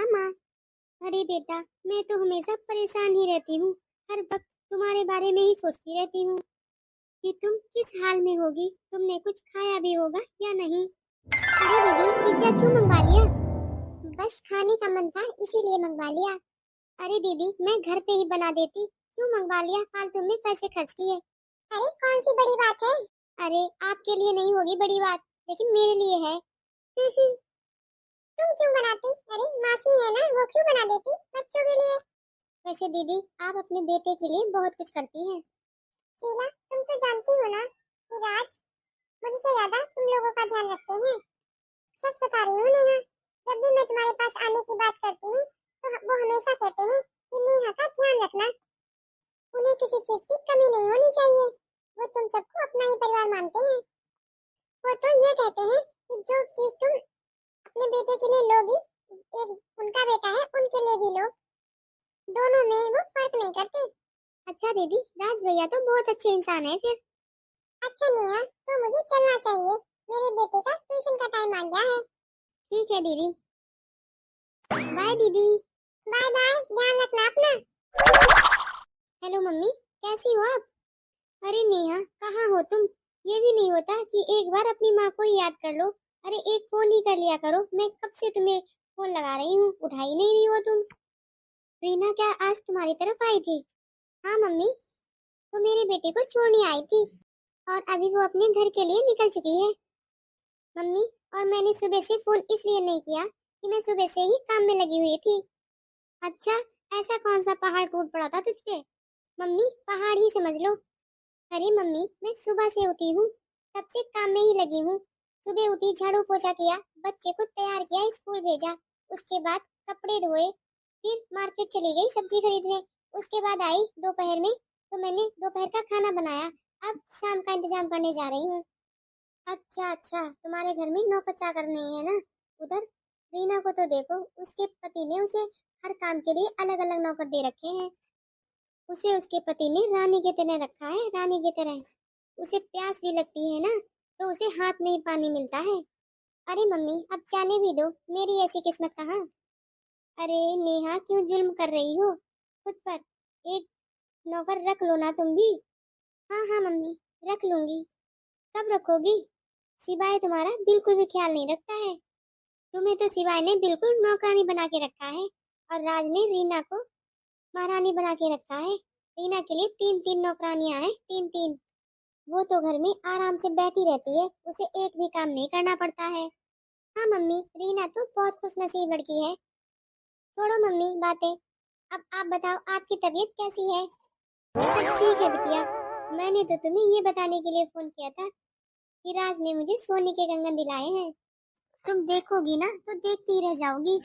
हाँ माँ। अरे बेटा, मैं तो हमेशा परेशान ही रहती हूँ। हर वक्त तुम्हारे बारे में ही सोचती रहती हूँ कि तुम किस हाल में होगी, तुमने कुछ खाया भी होगा या नहीं। अरे दीदी, पिज्जा क्यों मंगवा लिया? बस खाने का मन था इसीलिए मंगवा लिया। अरे दीदी, मैं घर पे ही बना देती, क्यों मंगवा लिया फालतू में पैसे खर्च किए। अरे कौन सी बड़ी बात है? अरे आपके लिए नहीं होगी बड़ी बात, लेकिन मेरे लिए है। तुम क्यों बनाती? अरे मासी है ना, वो क्यों बना देती बच्चों के लिए। वैसे दीदी, आप अपने बेटे के लिए बहुत कुछ करती हैं। शीला, तुम तो जानती हो ना कि राज मुझसे ज्यादा तुम लोगों का ध्यान रखते हैं। सच बता रही हूँ नेहा, जब भी मैं तुम्हारे पास आने की बात करती हूँ तो वो हमेशा कहते हैं कि नेहा का ध्यान रखना, उन्हें किसी चीज की कमी नहीं होनी चाहिए। वो तुम सबको अपना ही परिवार मानते हैं। वो तो ये कहते हैं कि जो चीज तुम अपने बेटे के लिए लोगी, एक उनका बेटा है उनके लिए भी लो। दोनों में वो फर्क नहीं करते। अच्छा दीदी, राज भैया तो बहुत अच्छे इंसान है फिर। अच्छा नेहा, तो मुझे चलना चाहिए, मेरे बेटे का ट्यूशन का टाइम आ गया है। ठीक है दीदी। बाय दीदी। बाय बाय, ध्यान रखना अपना। हेलो मम्मी, कैसी हो आप? अरे नेहा, कहाँ हो तुम? ये भी नहीं होता कि एक बार अपनी माँ को ही याद कर लो। अरे एक फोन ही कर लिया करो, मैं कब से तुम्हें फोन लगा रही हूँ, उठा ही नहीं रही हो तुम। रीना क्या आज तुम्हारी तरफ आई थी? हाँ मम्मी, वो मेरे बेटे को छोड़ने आई थी और अभी वो अपने घर के लिए निकल चुकी है मम्मी। और मैंने सुबह से फोन इसलिए नहीं किया कि मैं सुबह से ही काम में लगी हुई थी। अच्छा, ऐसा कौन सा पहाड़ टूट पड़ा था तुझ पे? मम्मी, पहाड़ ही समझ लो। अरे मम्मी, मैं सुबह से उठी हूँ, तब से काम में ही लगी हूँ। सुबह उठी, झाड़ू पोछा किया, बच्चे को तैयार किया, स्कूल भेजा, उसके बाद कपड़े धोए, फिर मार्केट चली गई सब्जी खरीदने। उसके बाद आई दोपहर में, तो मैंने दोपहर का खाना बनाया। अब शाम का इंतजाम करने जा रही हूँ। अच्छा अच्छा, तुम्हारे घर में नौकर चाकर नहीं है ना? उधर रीना को तो देखो, उसके पति ने उसे हर काम के लिए अलग अलग नौकर दे रखे हैं। उसे उसके पति ने रानी की तरह रखा है, रानी की तरह। उसे प्यास भी लगती है ना, तो उसे हाथ में ही पानी मिलता है। अरे मम्मी, अब जाने भी दो, मेरी ऐसी किस्मत कहाँ। अरे नेहा, क्यों जुल्म कर रही हो खुद पर? एक नौकर रख लो ना तुम भी। हाँ हाँ मम्मी, रख लूंगी। कब रखोगी? सिवाय तुम्हारा बिल्कुल भी ख्याल नहीं रखता है। तुम्हें तो सिवाय ने बिल्कुल नौकरानी बना के रखा है, और राज ने रीना को महारानी बना के रखा है। रीना के लिए तीन तीन नौकरानियां हैं, तीन तीन। वो तो घर में आराम से बैठी रहती है, उसे एक भी काम नहीं करना पड़ता है। हाँ मम्मी, रीना तो बहुत खुशनसीब लड़की है। छोड़ो मम्मी बातें, अब आप बताओ, आपकी तबीयत कैसी है? सब ठीक है बिटिया। मैंने तो तुम्हें ये बताने के लिए फोन किया था कि राज ने मुझे सोने के कंगन दिलाए हैं। तुम देखोगी ना तो देखती ही रह जाओगी।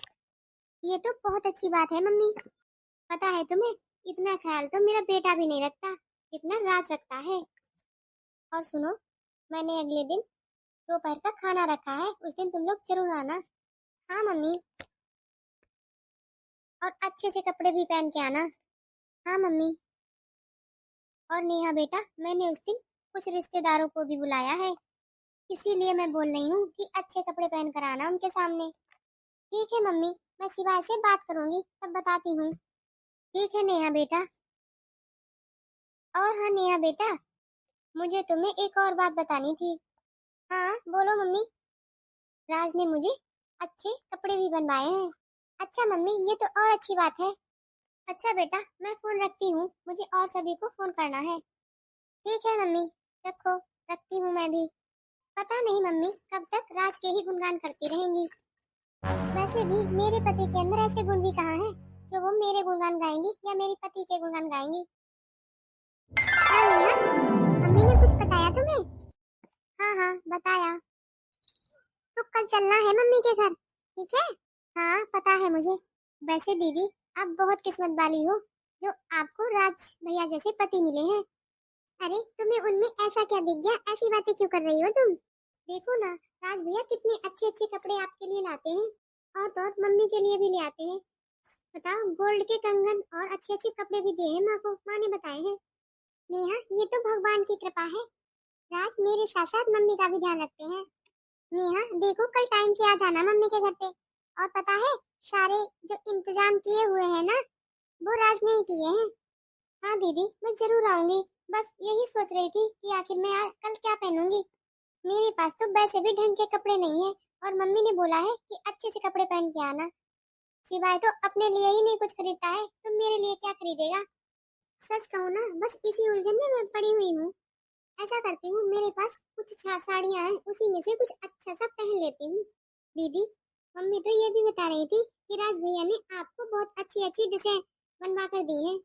ये तो बहुत अच्छी बात है मम्मी। पता है तुम्हें, इतना ख्याल तो मेरा बेटा भी नहीं रखता जितना राज रखता है। और सुनो, मैंने अगले दिन दोपहर का खाना रखा है, उस दिन तुम लोग जरूर आना। हाँ मम्मी, और अच्छे से कपड़े भी पहन के आना। हाँ मम्मी। और नेहा बेटा, मैंने उस दिन कुछ रिश्तेदारों को भी बुलाया है, इसीलिए मैं बोल रही हूँ कि अच्छे कपड़े पहन कर आना उनके सामने। ठीक है मम्मी, मैं शिवाय से बात करूंगी, तब बताती हूँ। ठीक है नेहा बेटा। और हाँ नेहा बेटा, मुझे तुम्हें एक और बात बतानी थी। हाँ बोलो मम्मी। राज ने मुझे अच्छे कपड़े भी बनवाए हैं। अच्छा मम्मी, ये तो और अच्छी बात है। अच्छा बेटा, मैं फोन रखती हूँ, मुझे और सभी को फोन करना है। ठीक है मम्मी, रखो। रखती हूँ मैं भी। पता नहीं मम्मी कब तक राज के ही गुणगान करती रहेंगी। वैसे भी मेरे पति के अंदर ऐसे गुण भी कहाँ हैं जो वो मेरे गुणगान गाएंगी या मेरे पति के गुणगान गाएंगी। हाँ नेहा, मम्मी ने कुछ बताया तुम्हें? हाँ हाँ बताया। तो कल चलना है मम्मी के घर, ठीक है? हाँ पता है मुझे। वैसे दीदी, आप बहुत किस्मत वाली हो जो आपको राज भैया जैसे पति मिले हैं। अरे तुम्हें उनमें ऐसा क्या दिख गया, ऐसी बातें क्यों कर रही हो तुम? देखो ना, राज भैया कितने अच्छे अच्छे कपड़े आपके लिए लाते हैं, और तो और मम्मी के लिए भी ले आते हैं। बताओ, गोल्ड के कंगन और अच्छे अच्छे कपड़े भी दिए हैं माँ को, माँ ने बताए हैं। नेहा, ये तो भगवान की कृपा है। राज मेरे साथ साथ मम्मी का भी ध्यान रखते हैं। नेहा देखो, कल टाइम से आ जाना मम्मी के घर पे। और पता है, सारे जो इंतजाम किए हुए हैं ना, वो राज नहीं किए हैं। हाँ दीदी, मैं जरूर आऊंगी। बस यही सोच रही थी कि आखिर मैं कल क्या पहनूंगी। मेरे पास तो वैसे भी ढंग के कपड़े नहीं है, और मम्मी ने बोला है कि अच्छे से कपड़े पहन के आना। सिवाय तो अपने लिए ही नहीं कुछ खरीदता है, तो मेरे लिए क्या खरीदेगा। सच कहूँ ना, बस इसी उलझन में मैं पड़ी हुई हूँ। ऐसा करती हूँ, मेरे पास कुछ साड़ियाँ हैं, उसी में से कुछ अच्छा सा पहन लेती हूँ। दीदी, मम्मी तो ये भी बता रही थी कि राज भैया ने आपको बहुत अच्छी अच्छी ड्रेसें बनवा कर दी हैं।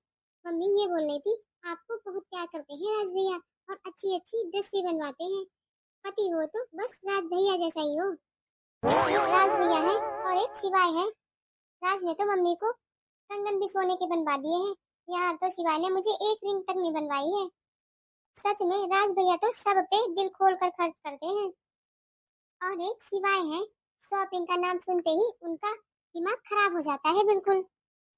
मम्मी ये बोल रही थी, आपको बहुत प्यार करते हैं राज भैया, और अच्छी अच्छी ड्रेस भी बनवाते हैं। पति हो तो बस राज भैया जैसा ही हो। एक राज भैया है और एक सिवाय है। राज ने तो मम्मी को कंगन भी सोने के बनवा दिए हैं। यहाँ तो सिवाय ने मुझे एक रिंग तक नहीं बनवाई है। सच में राज भैया तो सब पे दिल खोल कर खर्च करते हैं। और एक सिवाय है, शॉपिंग का नाम सुनते ही उनका दिमाग खराब हो जाता है बिल्कुल।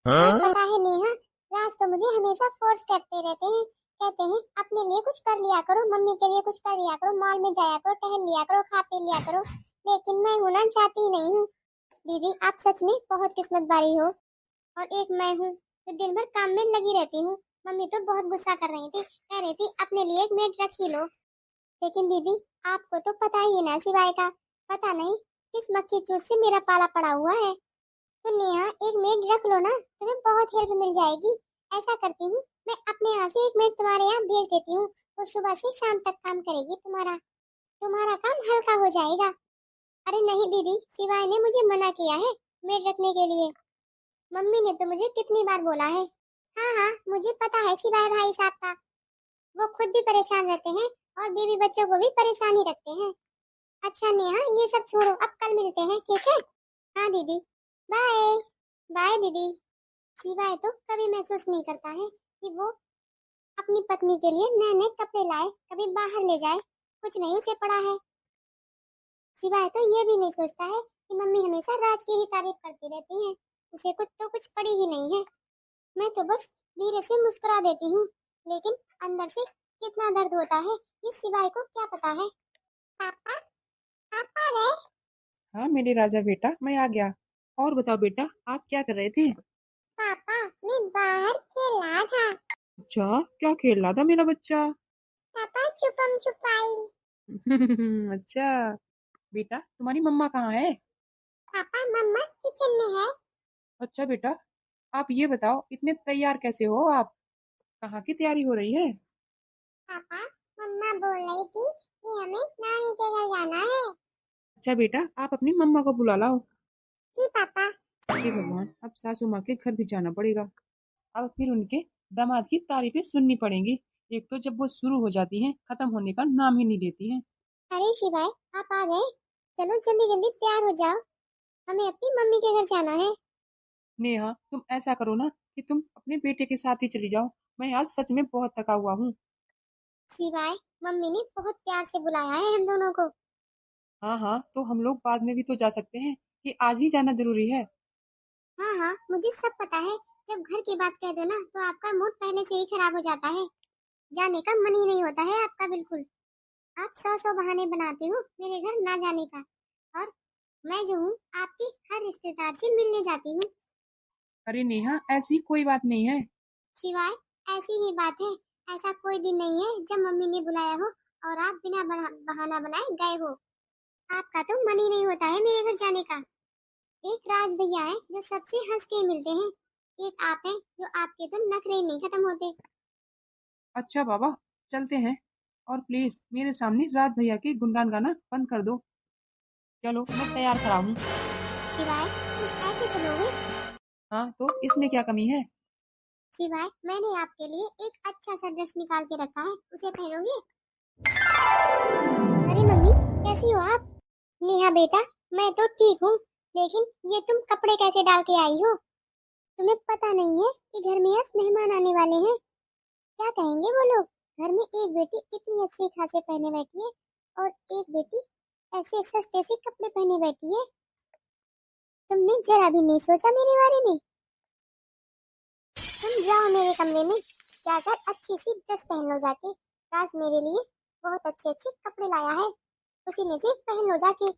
और पता है नेहा, राज तो मुझे हमेशा फोर्स करते रहते हैं। कहते हैं अपने लिए कुछ कर लिया करो, मम्मी के लिए कुछ कर लिया करो, मॉल में जाया करो, टहल लिया करो, खा पी लिया करो। लेकिन मैं होना चाहती ही नहीं हूँ। दीदी, आप सच में बहुत किस्मत वाली हो। और एक मैं हूँ तो दिन भर काम में लगी रहती हूँ। मम्मी तो बहुत गुस्सा कर रही थी, कह रही थी अपने लिए एक मेड रख ही लो। लेकिन दीदी, आपको तो पता ही है ना सिवाय का। पता नहीं किस मक्खी चूस से मेरा पाला पड़ा हुआ है। तो नेहा, एक मेड रख लो ना, तुम्हें बहुत हेल्प मिल जाएगी। ऐसा करती हूँ, मैं अपने यहाँ से एक मेड तुम्हारे यहाँ भेज देती हूँ। वो सुबह से शाम तक काम करेगी, तुम्हारा तुम्हारा काम हल्का हो जाएगा। अरे नहीं दीदी, सिवाय ने मुझे मना किया है मेड रखने के लिए। मम्मी ने तो मुझे कितनी बार बोला है। हाँ हाँ, मुझे पता है सिवाय भाई साहब का। वो खुद भी परेशान रहते हैं, और बीवी बच्चों को भी परेशान ही रखते हैं। अच्छा नेहा, ये सब छोड़ो, अब कल मिलते हैं, ठीक है? हाँ दीदी, बाय। बाय दीदी। सिवाय तो कभी महसूस नहीं करता है कि वो अपनी पत्नी के लिए नए नए कपड़े लाए, कभी बाहर ले जाए। कुछ नहीं उसे पड़ा है। सिवाय तो ये भी नहीं सोचता है कि मम्मी हमेशा राज की ही तारीफ करती रहती हैं। उसे कुछ तो कुछ पड़ी ही नहीं है। मैं तो बस धीरे से मुस्कुरा देती हूँ, लेकिन अंदर से कितना दर्द होता है ये सिवाय को क्या पता है। पापा, पापा रे। हाँ मेरे राजा बेटा, मैं आ गया। और बताओ बेटा, आप क्या कर रहे थे? पापा, मैं बाहर खेल रहा था। अच्छा, क्या खेल रहा था मेरा बच्चा? पापा, छुपम छुपाई। अच्छा बेटा, तुम्हारी मम्मा कहाँ है? पापा, मम्मा किचन में है। अच्छा बेटा, आप ये बताओ, इतने तैयार कैसे हो आप? कहाँ की तैयारी हो रही है? पापा, मम्मा बोल रही थी कि हमें नानी के घर जाना है। अच्छा बेटा, आप अपनी मम्मा को बुला लाओ। जी पापा। हे भगवान, अब सासू माँ के घर भी जाना पड़ेगा। अब फिर उनके दामाद की तारीफें सुननी पड़ेंगी। एक तो जब वो शुरू हो जाती हैं, खत्म होने का नाम ही नहीं लेती हैं। अरे शिवाय, आप आ गए। चलो जल्दी जल्दी तैयार हो जाओ, हमें अपनी मम्मी के घर जाना है। नेहा, तुम ऐसा करो ना कि तुम अपने बेटे के साथ ही चली जाओ। मैं आज सच में बहुत थका हुआ हूँ। शिवाय, मम्मी ने बहुत प्यार से बुलाया है हम दोनों को। हाँ हाँ, तो हम लोग बाद में भी तो जा सकते हैं, कि आज ही जाना जरूरी है? हाँ हाँ, मुझे सब पता है। जब घर की बात कह दो ना, तो आपका मूड पहले से ही खराब हो जाता है। जाने का मन ही नहीं होता है आपका बिल्कुल। आप सौ सौ बहाने बनाते हो मेरे घर ना जाने का। और मैं जो हूँ, आपकी हर रिश्तेदार से मिलने जाती हूँ। अरे नेहा, ऐसी कोई बात नहीं है। शिवाय, ऐसी ही बात है। ऐसा कोई दिन नहीं है जब मम्मी ने बुलाया हो और आप बिना बहाना बनाए गए हो। आपका तो मन ही नहीं होता है मेरे घर जाने का। एक राज भैया है जो सबसे हंस के मिलते हैं। एक आप हैं जो आपके तो नखरे नहीं खत्म होते। अच्छा बाबा, चलते हैं। और प्लीज मेरे सामने रात भैया के गुणगान गाना बंद कर दो। चलो, मैं तैयार खड़ा हूँ। शिवाय, तुम ऐसे चलोगे? हाँ, तो इसमें क्या कमी है? शिवाय, मैंने आपके लिए एक अच्छा सा ड्रेस निकाल के रखा है, उसे पहनोगे? अरे मम्मी, कैसी हो आप? नेहा बेटा, मैं तो ठीक हूँ। लेकिन ये तुम कपड़े कैसे डाल के आई हो? तुम्हें पता नहीं है कि घर में आज मेहमान आने वाले हैं? क्या कहेंगे वो लोग? घर में एक बेटी इतनी अच्छी खासे पहने बैठी है, और एक बेटी ऐसे सस्ते से कपड़े पहने बैठी है। तुमने जरा भी नहीं सोचा मेरे बारे में? तुम जाओ मेरे कमरे में, जाकर अच्छी सी ड्रेस पहन लो जाके। राज मेरे लिए बहुत अच्छे अच्छे कपड़े लाया है, उसी में से पहन लो जाके।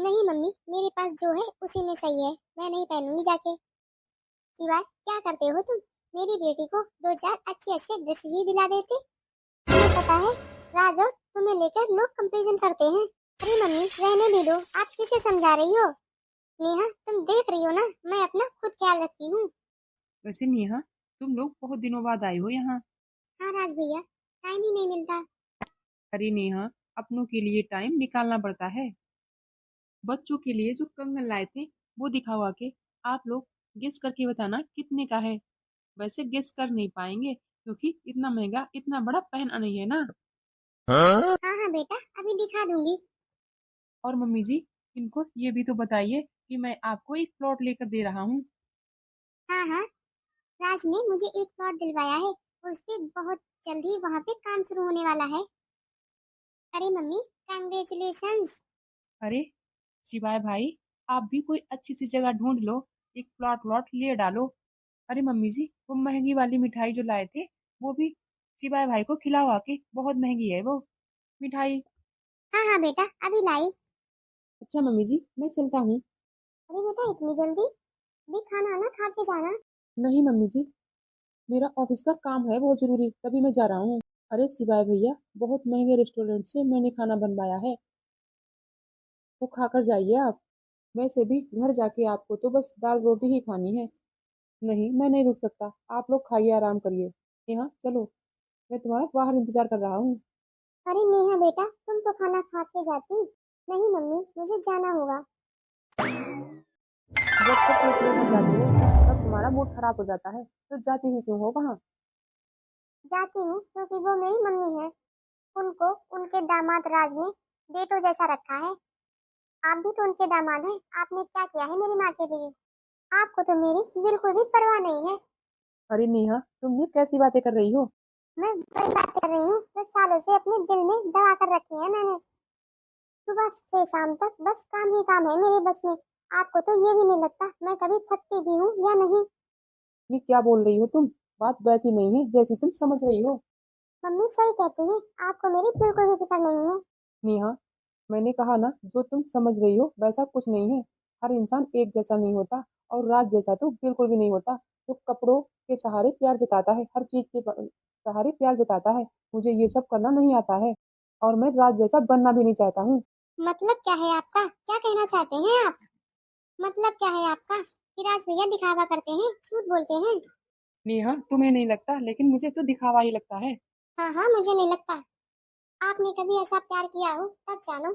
नहीं मम्मी, मेरे पास जो है उसी में सही है, मैं नहीं पहनूंगी जाके। सिवाय क्या करते हो तुम? मेरी बेटी को दो चार अच्छे अच्छे ड्रेस ही दिला देते। तुम्हें पता है, राज और तुम्हें लेकर लोग कंपैरिजन करते हैं। अरे मम्मी रहने भी दो, आप किसे समझा रही हो? नेहा तुम देख रही हो ना, मैं अपना खुद ख्याल रखती हूँ। वैसे नेहा, तुम लोग बहुत दिनों बाद आए हो यहाँ। हाँ राज भैया, टाइम ही नहीं मिलता। अरे नेहा, अपनों के लिए टाइम निकालना पड़ता है। बच्चों के लिए जो कंगन लाए थे वो दिखाओ आके। आप लोग गेस करके बताना कितने का है। वैसे गेस कर नहीं पाएंगे क्योंकि इतना महंगा इतना बड़ा पहना नहीं है ना। हाँ हाँ बेटा, अभी दिखा दूंगी। और मम्मी जी, इनको ये भी तो बताइए कि मैं आपको एक प्लॉट लेकर दे रहा हूँ। हाँ हाँ, राज ने मुझे एक प्लॉट दिलवाया है और उस पे बहुत जल्दी वहाँ पे काम शुरू होने वाला है। अरे मम्मी, कांग्रेचुलेशंस। अरे शिवाय भाई, आप भी कोई अच्छी सी जगह ढूंढ लो, एक प्लॉट व्लॉट ले डालो। अरे मम्मी जी, वो महंगी वाली मिठाई जो लाए थे वो भी शिवाय भाई को खिलाओ आके, बहुत महंगी है वो मिठाई। हाँ हाँ बेटा, अभी लाई। अच्छा मम्मी जी, मैं चलता हूँ। अरे बेटा इतनी जल्दी? भी खाना ना खा के जाना। नहीं मम्मी जी, मेरा ऑफिस का काम है बहुत जरूरी, तभी मैं जा रहा हूँ। अरे शिवाय भैया, बहुत महंगे रेस्टोरेंट से मैंने खाना बनवाया है, वो खाकर जाइए आप। वैसे भी घर जाके आपको तो बस दाल रोटी ही खानी है। नहीं, मैं नहीं रुक सकता, आप लोग खाइए, आराम करिए। यहाँ चलो, मैं तुम्हारा बाहर इंतजार कर रहा हूँ। अरे नेहा बेटा, तुम तो खाना खा के जाती। नहीं मम्मी, मुझे जाना होगा। जब सब लोग लेकर जाते हो तब तुम्हारा मूड खराब हो जाता है, तो जाती ही क्यों हो वहाँ। जाती हूँ क्योंकि वो मेरी मम्मी है। उनको उनके दामाद राज ने बेटो जैसा रखा है। आप भी तो उनके दामाद हैं। आपने क्या किया है मेरी माँ के लिए? आपको तो मेरी बिल्कुल भी परवाह नहीं है। अरे नेहा, तुम ये कैसी बातें कर रही हो। मैं वही बात कर रही हूँ जो सालों से अपने दिल में दबा कर रखी है मैंने। सुबह से शाम तक बस काम ही काम है मेरे बस में। आपको तो ये भी नहीं लगता मैं कभी थकती भी हूँ या नहीं? ये क्या बोल रही हो तुम, बात वैसी नहीं है जैसी तुम समझ रही हो। मम्मी सही कहती है, आपको मेरी बिल्कुल भी फिक्र नहीं है। नेहा, मैंने कहा ना, जो तुम समझ रही हो वैसा कुछ नहीं है। हर इंसान एक जैसा नहीं होता, और राज जैसा तो बिल्कुल भी नहीं होता, जो कपड़ों के सहारे प्यार जताता है, हर चीज के सहारे प्यार जताता है। मुझे ये सब करना नहीं आता है, और मैं राज जैसा बनना भी नहीं चाहता हूँ। मतलब क्या है आपका? क्या कहना चाहते हैं आप? मतलब क्या है आपका कि राज भैया दिखावा करते हैं, झूठ बोलते हैं? नेहा, तुम्हें नहीं लगता, लेकिन मुझे तो दिखावा ही लगता है। हाँ हाँ, मुझे नहीं लगता। आपने कभी ऐसा प्यार किया हो तब जानो।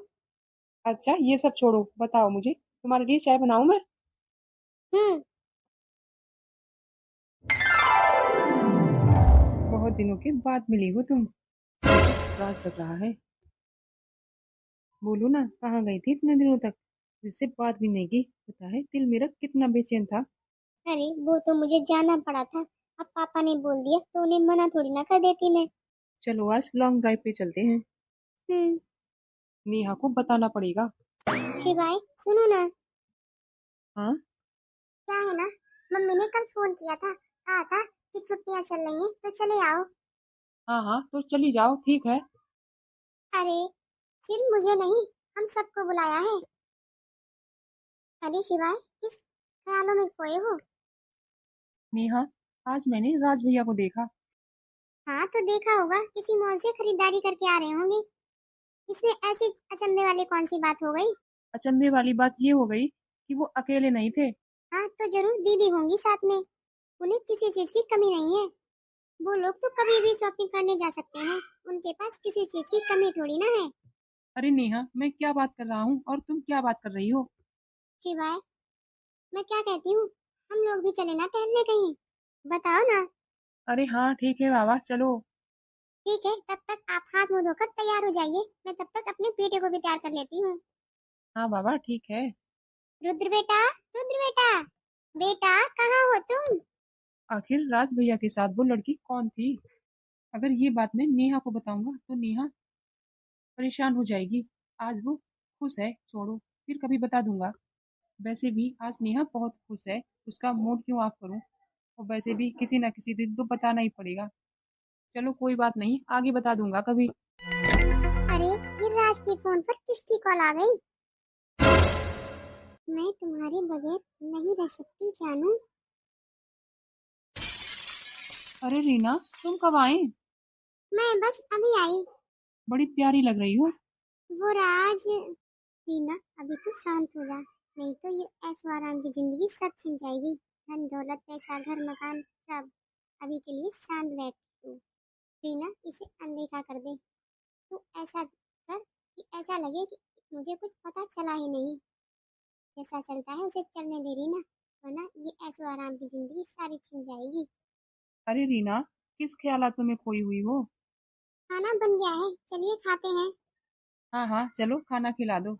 अच्छा ये सब छोड़ो, बताओ मुझे, तुम्हारे लिए चाय बनाऊं मैं। हम्म। बहुत दिनों के बाद मिली हो तुम, मुझे राज लग रहा है। बोलो ना, कहाँ गई थी इतने दिनों तक, जिससे बात भी नहीं की। पता है दिल मेरा कितना बेचैन था। अरे वो तो मुझे जाना पड़ा था। अब पापा ने बोल दिया तो उन्हें मना थोड़ी ना कर देती मैं। चलो आज लॉन्ग ड्राइव पे चलते हैं। हम्म। नेहा को बताना पड़ेगा। शिवाय सुनो ना। हाँ। क्या है ना, मम्मी ने कल फोन किया था, कहा था कि छुट्टियां चल रही हैं तो चले आओ। हाँ हाँ, तो चली जाओ, ठीक है। अरे सिर्फ मुझे नहीं, हम सबको बुलाया है। अरे शिवाय, किस ख्यालों में खोए हो? नेहा, आज मैंने राज भैया को देखा। हाँ तो देखा होगा, किसी मॉल से खरीदारी करके आ रहे होंगे। इसमें ऐसी अचंभे वाली कौन सी बात हो गई? अचंभे वाली बात ये हो गई कि वो अकेले नहीं थे। हाँ तो जरूर दीदी होंगी साथ में। उन्हें किसी चीज की कमी नहीं है। वो लोग तो कभी भी शॉपिंग करने जा सकते हैं। उनके पास किसी चीज की कमी थोड़ी ना है। अरे नेहा, मैं क्या बात कर रहा हूँ और तुम क्या बात कर रही हो। शिवाय, मैं क्या कहती हूँ, हम लोग भी चले ना टहलने कहीं? बताओ ना। अरे हाँ ठीक है बाबा, चलो। ठीक है, तब तक आप हाथ मुंह धोकर तैयार हो जाइए, मैं तब तक अपने बेटे को भी तैयार कर लेती हूँ। हाँ बाबा ठीक है। रुद्र बेटा, रुद्र बेटा, बेटा कहाँ हो तुम? आखिर राज भैया के साथ वो लड़की कौन थी। अगर ये बात मैं नेहा को बताऊंगा तो नेहा परेशान हो जाएगी। आज वो खुश है, छोड़ो, फिर कभी बता दूंगा। वैसे भी आज नेहा बहुत खुश है, उसका मूड क्यों ऑफ करूं। और वैसे भी किसी ना किसी दिन तो बताना ही पड़ेगा। चलो कोई बात नहीं, आगे बता दूंगा कभी। अरे ये राज के फोन पर किसकी कॉल आ गई? मैं तुम्हारे बगैर नहीं रह सकती जानू। अरे रीना, तुम कब आई? मैं बस अभी आई। बड़ी प्यारी लग रही हो। वो राज। रीना, अभी तो शांत हो जा, नहीं तो ये ऐशो आराम की जिंदगी सब छिन जाएगी। धन दौलत पैसा घर मकान सब। अभी के लिए शांत बैठ तू। रीना, इसे अनदेखा कर दे। तू ऐसा कर कि ऐसा लगे कि मुझे कुछ पता चला ही नहीं। जैसा चलता है उसे चलने दे रीना, वरना ये ऐशो आराम की जिंदगी सारी छिन जाएगी। अरे रीना, किस ख्यालात में खोई हुई हो? खाना बन गया है, चलिए खाते हैं। हाँ हाँ, चलो खाना खिला दो।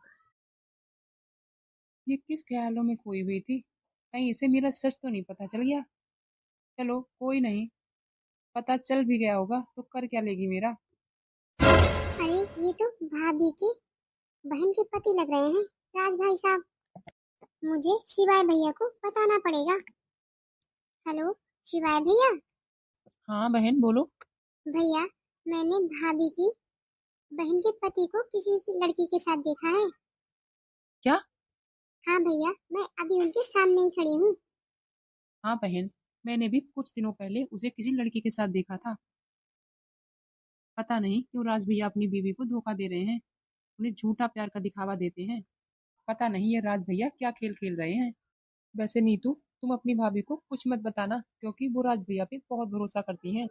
ये किस ख्यालों में खोई हुई थी? कहीं इसे मेरा सच तो नहीं पता चल गया? चलो कोई नहीं, पता चल भी गया होगा तो कर क्या लेगी मेरा। अरे ये तो भाभी के बहन के पति लग रहे हैं, राज भाई साहब। मुझे शिवाय भैया को बताना पड़ेगा। हेलो शिवाय भैया। हाँ बहन बोलो। भैया, मैंने भाभी की बहन के पति को किसी की लड़की के साथ देखा है। क्या? हाँ भैया, मैं अभी उनके सामने ही खड़ी हूँ। हाँ बहन, मैंने भी कुछ दिनों पहले उसे किसी लड़की के साथ देखा था। पता नहीं क्यों राज भैया अपनी बीवी को धोखा दे रहे हैं, उन्हें झूठा प्यार का दिखावा देते हैं। पता नहीं ये राज भैया क्या खेल खेल रहे हैं। वैसे नीतू, तुम अपनी भाभी को कुछ मत बताना, क्योंकि वो राज भैया पे बहुत भरोसा करती हैं।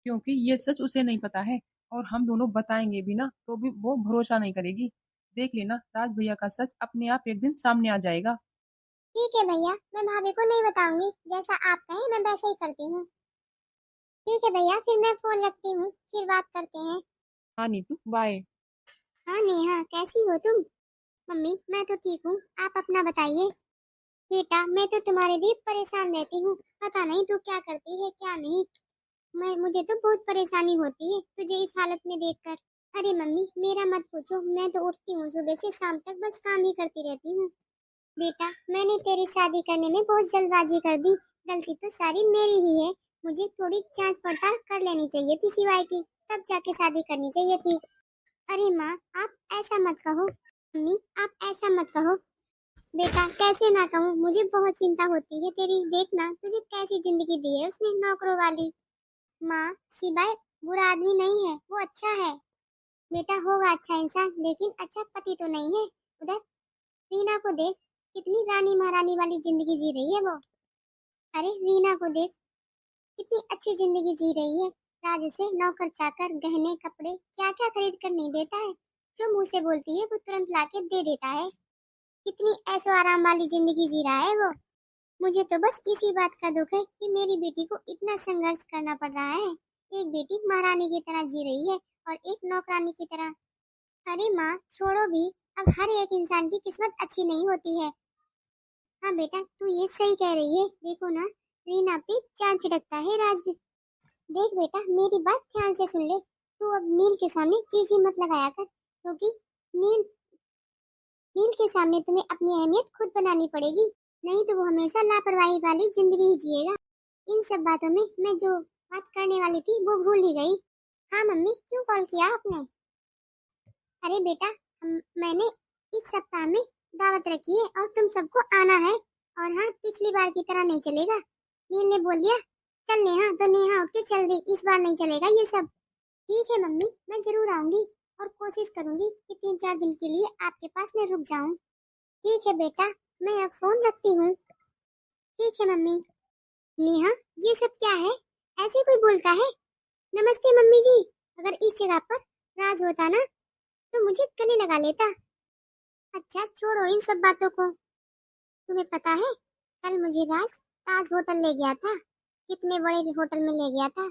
क्योंकि ये सच उसे नहीं पता है, और हम दोनों बताएंगे भी ना तो भी वो भरोसा नहीं करेगी। देख लेना, राज भैया का सच अपने आप एक दिन सामने आ जाएगा। ठीक है भैया, मैं भाभी को नहीं बताऊंगी, जैसा आप कहें मैं वैसे ही करती हूँ। ठीक है भैया, फिर मैं फोन रखती हूँ, फिर बात करते हैं। हाँ नीतू, बाय। हाँ नेहा, कैसी हो तुम? मम्मी, मैं तो ठीक हूँ, आप अपना बताइए। बेटा, मैं तो तुम्हारे लिए परेशान रहती हूँ, पता नहीं तू क्या करती है क्या नहीं। मुझे तो बहुत परेशानी होती है तुझे इस हालत में देखकर। अरे मम्मी, मेरा मत पूछो, मैं तो उठती हूँ सुबह से शाम तक बस काम ही करती रहती हूँ। बेटा, मैंने तेरी शादी करने में बहुत जल्दबाजी कर दी। गलती तो सारी मेरी ही है। मुझे थोड़ी जांच पड़ताल कर लेनी चाहिए थी सिवाय की, तब जाके शादी करनी चाहिए थी। अरे माँ, आप ऐसा मत कहो। मम्मी, आप ऐसा मत कहो। बेटा, कैसे ना कहूँ, मुझे बहुत चिंता होती है तेरी। देखना तुझे कैसी जिंदगी दी है उसने, नौकरों वाली। माँ, सिवाय बुरा आदमी नहीं है, वो अच्छा है। बेटा, होगा अच्छा इंसान, लेकिन अच्छा पति तो नहीं है। उधर रीना को देख, कितनी रानी महारानी वाली जिंदगी जी रही है वो। अरे रीना को देख, कितनी अच्छी जिंदगी जी रही है। राज उसे नौकर चाकर गहने कपड़े क्या क्या खरीद कर नहीं देता है। जो मुंह से बोलती है वो तुरंत लाके दे देता है। कितनी ऐशो आराम वाली जिंदगी जी रहा है वो। मुझे तो बस इसी बात का दुख है कि मेरी बेटी को इतना संघर्ष करना पड़ रहा है। एक बेटी महारानी की तरह जी रही है और एक नौकरानी की तरह। अरे माँ, छोड़ो भी। अब हर एक इंसान की किस्मत अच्छी नहीं होती है। हाँ बेटा, तू ये सही कह रही है। देखो ना, रीना पे चांद छिड़कता है राज भी। देख बेटा, मेरी बात ध्यान से सुन ले। तू अब नील के सामने चीजी मत लगाया कर, क्योंकि नील नील के सामने तुम्हें अपनी अहमियत खुद बनानी पड़ेगी। नहीं तो वो हमेशा लापरवाही वाली जिंदगी ही जिएगा। इन सब बातों में मैं जो बात करने वाली थी वो भूल ही गई। हाँ मम्मी, क्यों कॉल किया आपने? अरे बेटा, मैंने इस सप्ताह में दावत रखी है और तुम सबको आना है। और हाँ, पिछली बार की तरह नहीं चलेगा। नील ने बोल दिया चल नेहा, तो नेहा उठ के चल दी। इस बार नहीं चलेगा ये सब। ठीक है मम्मी, मैं जरूर आऊंगी और कोशिश करूंगी कि 3-4 दिन के लिए आपके पास मैं रुक जाऊं। ठीक है बेटा, मैं अब फोन रखती हूँ। ठीक है मम्मी। नेहा, ये सब क्या है? ऐसे कोई बोलता है? नमस्ते मम्मी जी। अगर इस जगह पर राज होता ना तो मुझे गले लगा लेता। अच्छा छोड़ो इन सब बातों को। तुम्हें पता है, कल मुझे राज ताज होटल ले गया था। कितने बड़े होटल में ले गया था।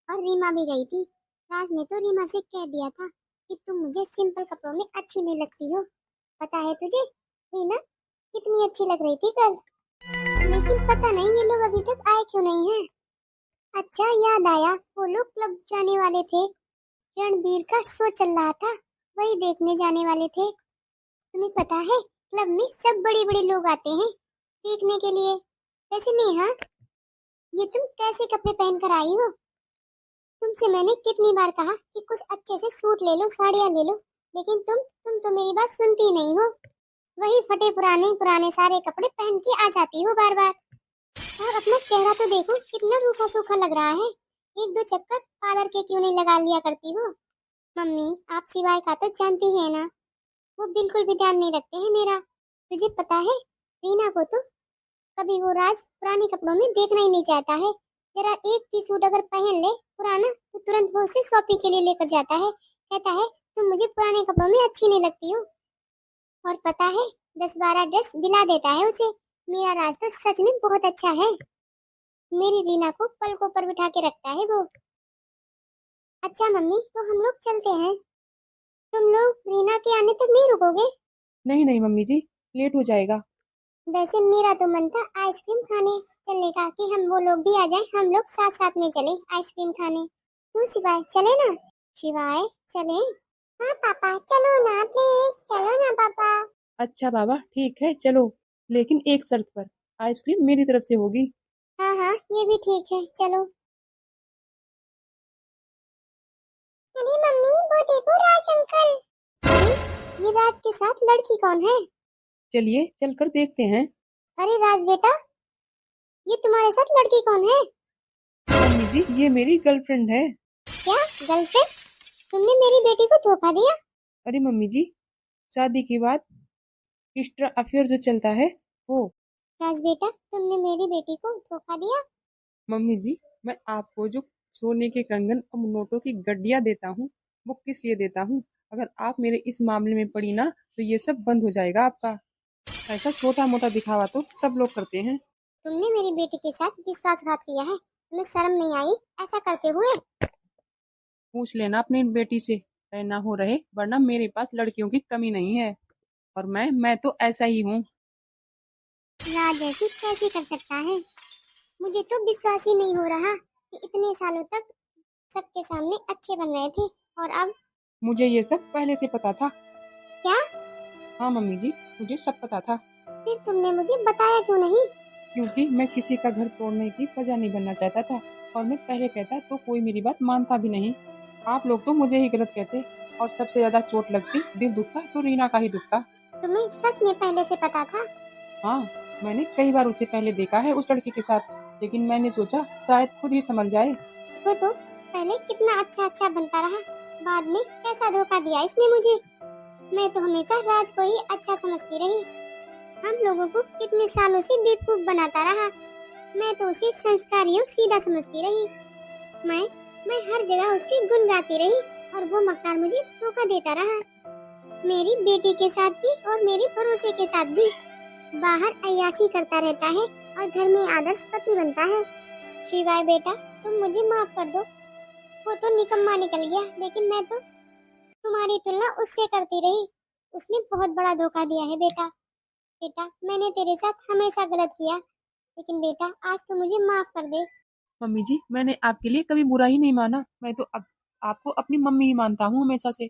और रीमा भी गई थी। राज ने तो रीमा से कह दिया था कि तुम मुझे सिंपल कपड़ों में अच्छी नहीं लगती हो। पता है तुझे, रीना कितनी अच्छी लग रही थी कल। लेकिन पता नहीं ये लोग अभी तक आए क्यों नहीं हैं। अच्छा याद आया, वो लोग क्लब जाने वाले थे। रणबीर का शो चल रहा था, वही देखने जाने वाले थे। तुम्हें पता है, क्लब में सब बड़े बड़े लोग आते हैं देखने के लिए। वैसे नेहा, ये तुम कैसे कपड़े पहन कर आई हो? तुमसे मैंने कितनी बार कहा कि कुछ अच्छे से सूट ले लो, साड़ियाँ ले लो, लेकिन तुम तो मेरी बात सुनती नहीं हो। वही फटे पुराने पुराने सारे कपड़े पहन के आ जाती हो बार बार। और अपना चेहरा तो देखो कितना रूखा सूखा लग रहा है। एक दो चक्कर पार्लर के क्यों नहीं लगा लिया करती हो। मम्मी आप सिवाय का तो जानती है ना, वो बिल्कुल भी ध्यान नहीं रखते हैं मेरा। तुझे पता है रीना को तो कभी वो राज पुराने कपड़ों में देखना ही नहीं चाहता है। जरा एक भी सूट अगर पहन ले पुराना तो तुरंत वो उसे शॉपिंग के लिए लेकर जाता है। कहता है तुम मुझे पुराने कपड़ों में अच्छी नहीं लगती हो। और पता है 10-12 ड्रेस दिला देता है उसे। मेरा राज तो सच में बहुत अच्छा है। मेरी रीना को पलकों पर बिठा के रखता है वो। अच्छा मम्मी तो हम लोग चलते हैं। तुम लोग रीना के आने तक नहीं रुकोगे? नहीं नहीं मम्मी जी, लेट हो जाएगा। वैसे मेरा तो मन था आइसक्रीम खाने चलने का, कि हम वो लोग भी आ जाएं, हम लोग साथ साथ में चले आइसक्रीम खाने। तू शिवाय चले ना? शिवाय चले? हाँ पापा चलो ना प्लीज, चलो ना पापा। अच्छा बाबा ठीक है चलो, लेकिन एक शर्त पर, आइसक्रीम मेरी तरफ से होगी। हाँ हाँ ये भी ठीक है चलो। अरे मम्मी वो देखो राज अंकल। अरे ये राज के साथ लड़की कौन है? चलिए चलकर देखते हैं। अरे राज बेटा ये तुम्हारे साथ लड़की कौन है? मम्मी जी ये मेरी गर्लफ्रेंड है। क्या गर्लफ्रेंड? तुमने मेरी बेटी को धोखा दिया? अरे मम्मी जी, शादी के बाद एक्स्ट्रा अफेयर जो चलता है वो। राज बेटा तुमने मेरी बेटी को धोखा दिया? मम्मी जी मैं आपको जो सोने के कंगन और नोटों की गड्डियां देता हूँ वो किस लिए देता हूँ? अगर आप मेरे इस मामले में पड़ी ना तो ये सब बंद हो जाएगा आपका। ऐसा छोटा मोटा दिखावा तो सब लोग करते हैं। तुमने मेरी बेटी के साथ विश्वासघात किया है, तुम्हें शर्म नहीं आई ऐसा करते हुए? पूछ लेना अपनी बेटी से, तय ना हो रहे, वरना मेरे पास लड़कियों की कमी नहीं है। और मैं तो ऐसा ही हूँ। राज ऐसी कैसे कर सकता है? मुझे तो विश्वास ही नहीं हो रहा कि इतने सालों तक सबके सामने अच्छे बन रहे थे और अब। मुझे ये सब पहले से पता था। क्या? हाँ मम्मी जी, मुझे सब पता था। फिर तुमने मुझे बताया क्यों नहीं? क्योंकि मैं किसी का घर तोड़ने की वजह नहीं बनना चाहता था, और मैं पहले कहता तो कोई मेरी बात मानता भी नहीं। आप लोग तो मुझे ही गलत कहते, और सबसे ज्यादा चोट लगती, दिल दुखता तो रीना का ही दुखता। तुम्हें सच में पहले से पता था? हाँ, मैंने कई बार उसे पहले देखा है उस लड़के के साथ, लेकिन मैंने सोचा शायद खुद ही समझ जाए। वो तो पहले कितना अच्छा अच्छा बनता रहा, बाद में कैसा धोखा दिया इसने मुझे। मैं तो हमेशा राज को ही अच्छा समझती रही। हम लोगों को कितने सालों से बेवकूफ बनाता रहा। मैं तो उसे संस्कारी और सीधा समझती रही। मैं मैं हर जगह उसके गुण गाती रही और वो मक्कार मुझे धोखा देता रहा। मेरी बेटी के साथ भी और मेरे भरोसे के साथ भी। बाहर अय्याशी करता रहता है और घर में आदर्श पति बनता है। शिवाय बेटा तुम मुझे माफ कर दो। वो तो निकम्मा निकल गया, लेकिन मैं तो तुम्हारी तुलना उससे करती रही। उसने बहुत बड़ा धोखा दिया है बेटा। बेटा मैंने तेरे साथ हमेशा गलत किया, लेकिन बेटा आज तो मुझे माफ कर दे। मम्मी जी मैंने आपके लिए कभी बुरा ही नहीं माना, मैं तो अब आपको अपनी मम्मी ही मानता हूँ हमेशा से।